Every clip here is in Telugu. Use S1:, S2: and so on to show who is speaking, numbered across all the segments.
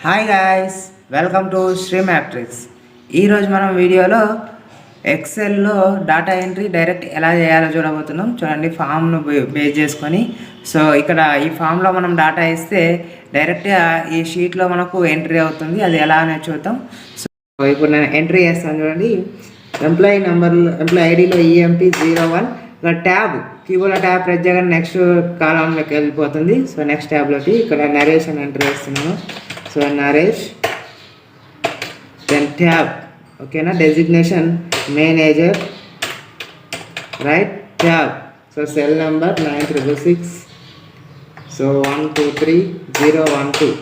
S1: Hi guys, welcome to Sri Matrix. ఈరోజు మనం వీడియోలో ఎక్సెల్లో డాటా ఎంట్రీ డైరెక్ట్ ఎలా చేయాలో చూడబోతున్నాం. చూడండి, ఫామ్ను బేస్ చేసుకొని. సో ఇక్కడ ఈ ఫామ్లో మనం డాటా ఇస్తే డైరెక్ట్గా ఈ షీట్లో మనకు ఎంట్రీ అవుతుంది. అది ఎలా అనేది చూద్దాం. సో ఇప్పుడు నేను ఎంట్రీ చేస్తాను. చూడండి, ఎంప్లాయీ నెంబర్లో ఎంప్లాయీ ఐడిలో EMP01 ఇక్కడ ట్యాబ్, కీబోర్డ్లో ట్యాబ్ ప్రెస్ చేయగానే నెక్స్ట్ కాలంలోకి వెళ్ళిపోతుంది. సో నెక్స్ట్ ట్యాబ్లోకి ఇక్కడ నరేషన్ ఎంట్రీ చేస్తున్నాను. సో నరేష్, దెన్ ట్యాబ్, ఓకేనా, designation manager, right, tab. So cell number 9666, so 123012,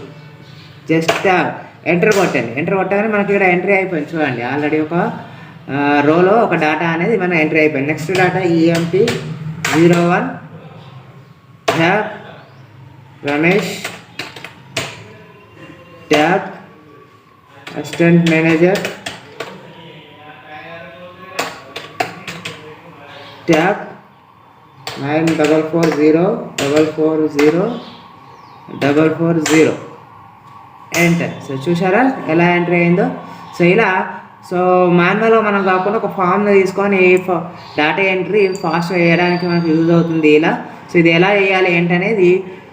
S1: just tab. Enter కొట్టండి. ఎంటర్ కొట్టగానే మనకి ఇక్కడ ఎంట్రీ అయిపోయింది. చూడండి, ఆల్రెడీ ఒక రోలో ఒక డేటా అనేది మన ఎంట్రీ అయిపోయింది. Next data EMP01 tab Ramesh, tab assistant manager, tab 9440440440 enter. So చూసారా ఎలా ఎంట్రీ అయిందో. సో ఇలా మాన్యువల్గా మనం కాకుండా ఒక ఫామ్ని తీసుకొని డేటా ఎంట్రీ ఫాస్ట్గా చేయడానికి మనకు యూజ్ అవుతుంది ఇలా. సో ఇది ఎలా చేయాలి ఏంటనేది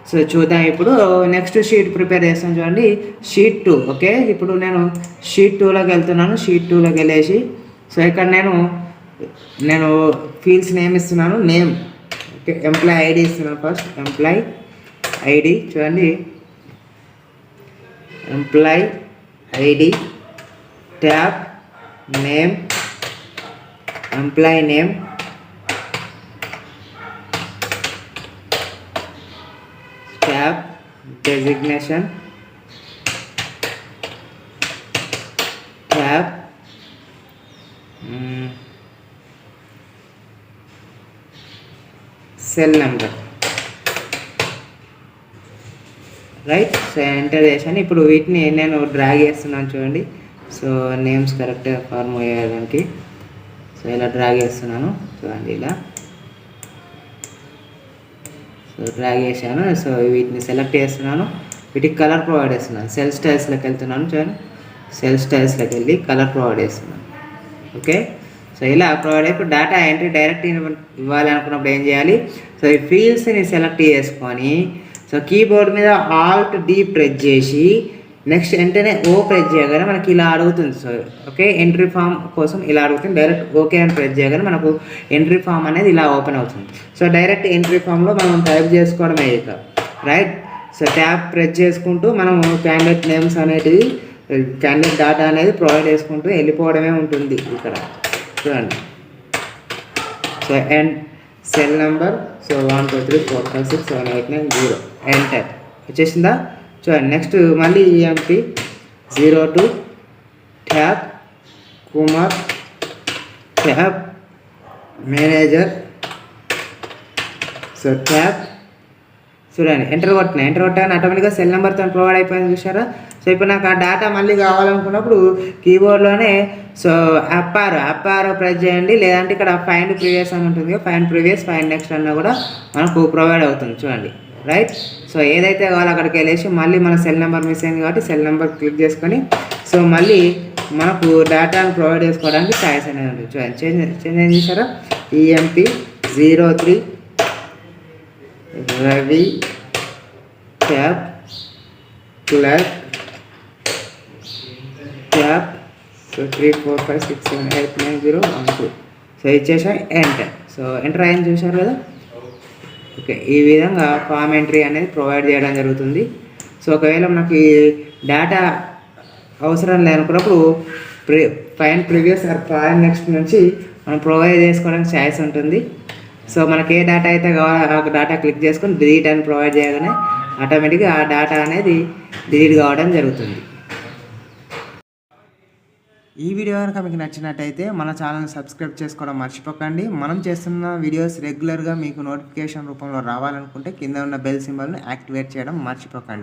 S1: సో చూద్దాం. ఇప్పుడు నెక్స్ట్ షీట్ ప్రిపేర్ చేస్తాను. చూడండి, షీట్ 2. ఓకే, ఇప్పుడు నేను షీట్ 2లోకి వెళ్తున్నాను. షీట్ 2లోకి వెళ్ళేసి సో ఇక్కడ నేను ఫీల్డ్స్ నేమ్ ఇస్తున్నాను. నేమ్, ఓకే, ఎంప్లాయీ ఐడి ఇస్తున్నాను. First employee ID. చూడండి, employee ID, tab name, employee name, tab designation, tab cell number, right. So enter చేశాను. ఇప్పుడు వీటిని నేను డ్రాగ్ చేస్తున్నాను. చూడండి, సో నేమ్స్ కరెక్ట్గా ఫార్మ్ అయ్యేదానికి సో ఇలా డ్రాగ్ చేస్తున్నాను. చూడండి, ఇలా సో డ్రాగ్ చేశాను. సో వీటిని సెలెక్ట్ చేస్తున్నాను. వీటికి కలర్ ప్రొవైడ్ చేస్తున్నాను. సెల్ స్టైల్స్లోకి వెళ్తున్నాను. చూడండి, సెల్ స్టైల్స్లోకి వెళ్ళి కలర్ ప్రొవైడ్ చేస్తున్నాను. ఓకే, సో ఇలా ప్రొవైడ్ అయిపోయి డేటా ఎంట్రీ డైరెక్ట్ ఇవ్వాలి అనుకున్నప్పుడు ఏం చేయాలి? సో ఈ ఫీల్డ్స్ని సెలెక్ట్ చేసుకొని సో కీబోర్డ్ మీద Alt-D ప్రెస్ చేసి నెక్స్ట్ వెంటనే O ప్రెస్ చేయగానే మనకి ఇలా అడుగుతుంది. సో ఓకే, ఎంట్రీ ఫామ్ కోసం ఇలా అడుగుతుంది. డైరెక్ట్ ఓకే అని ప్రెస్ చేయగానే మనకు ఎంట్రీ ఫామ్ అనేది ఇలా ఓపెన్ అవుతుంది. సో డైరెక్ట్ ఎంట్రీ ఫామ్లో మనం టైప్ చేసుకోవడమే ఇక, రైట్. సో ట్యాబ్ ప్రెస్ చేసుకుంటూ మనం క్యాండిడేట్ నేమ్స్ అనేటివి, క్యాండిడేట్ డేటా అనేది ప్రొవైడ్ చేసుకుంటూ వెళ్ళిపోవడమే ఉంటుంది ఇక్కడ. చూడండి, so and cell number so 1234567890 enter వచ్చేసిందా? చూడండి, నెక్స్ట్ మళ్ళీ EMP02 tab Kumar, tab manager, so tab. చూడండి, ఎంటర్ కొట్టాను ఆటోమేటిక్గా సెల్ నెంబర్తో ప్రొవైడ్ అయిపోయింది. చూసారా? సో ఇప్పుడు నాకు ఆ డేటా మళ్ళీ కావాలనుకున్నప్పుడు కీబోర్డ్లోనే సో అప్ ఆరో ప్రెస్ చేయండి. లేదంటే ఇక్కడ ఫైండ్ ప్రీవియస్ అని ఉంటుంది. ఫైండ్ ప్రీవియస్, ఫైండ్ నెక్స్ట్ అన్న కూడా మనకు ప్రొవైడ్ అవుతుంది. చూడండి, రైట్. సో ఏదైతే కావాలో అక్కడికి వెళ్ళేసి మళ్ళీ మన సెల్ నెంబర్ మిస్ అయింది కాబట్టి సెల్ నెంబర్ క్లిక్ చేసుకొని సో మళ్ళీ మనకు డేటాను ప్రొవైడ్ చేసుకోవడానికి ఛాయిస్ అనేది ఉంటుంది. చూడండి, చేంజ్ ఏం చేశారా? EMP03 Ravi, tab clerk, tab so 3456789012 so ఇచ్చేసా ఎంటర్. సో ఎంటర్ అయ్యింది, చూసారు కదా? ఓకే, ఈ విధంగా ఫామ్ ఎంట్రీ అనేది ప్రొవైడ్ చేయడం జరుగుతుంది. సో ఒకవేళ మనకి డేటా అవసరం లేనప్పుడు find previous or find next నుంచి మనం ప్రొవైడ్ చేసుకోవడానికి ఛాయిస్ ఉంటుంది. సో మనకి ఏ డేటా అయితే కావాలో ఆ డేటా క్లిక్ చేసుకొని డిలీట్ అని ప్రొవైడ్ చేయగానే ఆటోమేటిక్గా ఆ డేటా అనేది డిలీట్ కావడం జరుగుతుంది. ఈ వీడియో కనుక మీకు నచ్చినట్టయితే మన ఛానల్ని సబ్స్క్రైబ్ చేసుకోవడం మర్చిపోకండి. మనం చేస్తున్న వీడియోస్ రెగ్యులర్గా మీకు నోటిఫికేషన్ రూపంలో రావాలనుకుంటే కింద ఉన్న బెల్ సింబల్ని యాక్టివేట్ చేయడం మర్చిపోకండి.